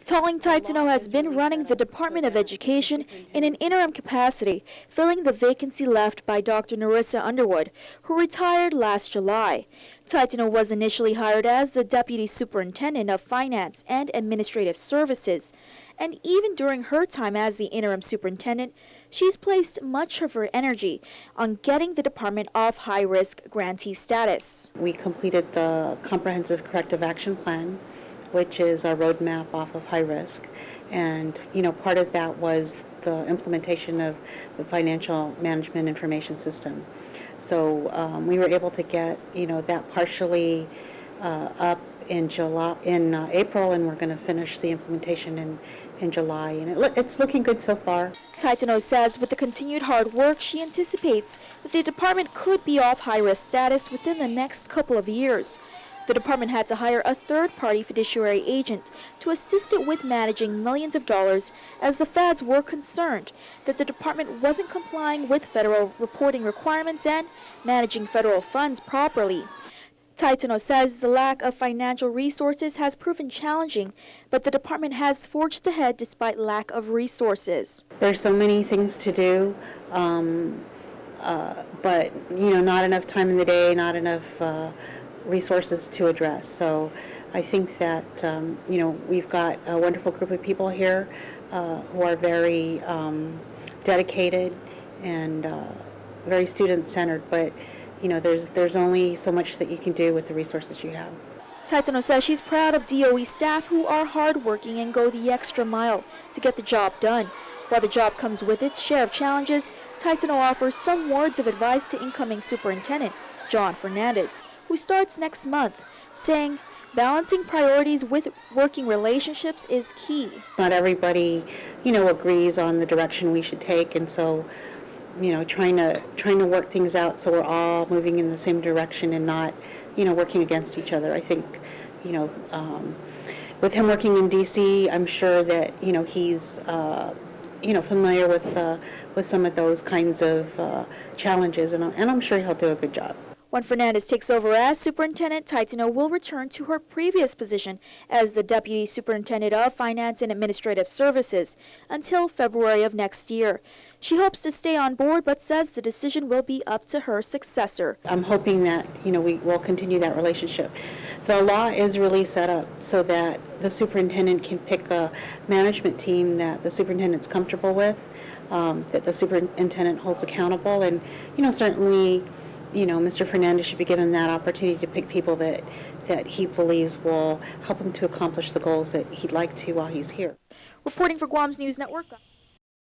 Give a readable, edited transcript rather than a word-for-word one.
Taitano has been running the Department of Education in an interim capacity, filling the vacancy left by Dr. Narissa Underwood, who retired last July. Taitano was initially hired as the Deputy Superintendent of Finance and Administrative Services, and even during her time as the interim superintendent, she's placed much of her energy on getting the department off high-risk grantee status. We completed the Comprehensive Corrective Action Plan, which is our roadmap off of high risk. And, part of that was the implementation of the Financial Management Information System. So we were able to get, that partially up in April, and we're going to finish the implementation in July. And it's looking good so far. Taitano says with the continued hard work, she anticipates that the department could be off high-risk status within the next couple of years. The department had to hire a third-party fiduciary agent to assist it with managing millions of dollars, as the feds were concerned that the department wasn't complying with federal reporting requirements and managing federal funds properly. Taitano says the lack of financial resources has proven challenging, but the department has forged ahead despite lack of resources. There's so many things to do, but not enough time in the day, not enough resources to address. So I think that we've got a wonderful group of people here who are very dedicated and very student-centered, but there's only so much that you can do with the resources you have. Taitano says she's proud of DOE staff who are hardworking and go the extra mile to get the job done. While the job comes with its share of challenges, Taitano offers some words of advice to incoming Superintendent John Fernandez, who starts next month, saying balancing priorities with working relationships is key. Not everybody, agrees on the direction we should take, and so, trying to work things out so we're all moving in the same direction and not, working against each other. I think, with him working in D.C., I'm sure that, he's, familiar with some of those kinds of challenges, and I'm sure he'll do a good job. When Fernandez takes over as superintendent, Taitano will return to her previous position as the Deputy Superintendent of Finance and Administrative Services until February of next year. She hopes to stay on board, but says the decision will be up to her successor. I'm hoping that, we will continue that relationship. The law is really set up so that the superintendent can pick a management team that the superintendent's comfortable with, that the superintendent holds accountable, and, certainly, Mr. Fernandez should be given that opportunity to pick people that he believes will help him to accomplish the goals that he'd like to while he's here. Reporting for Guam's News Network.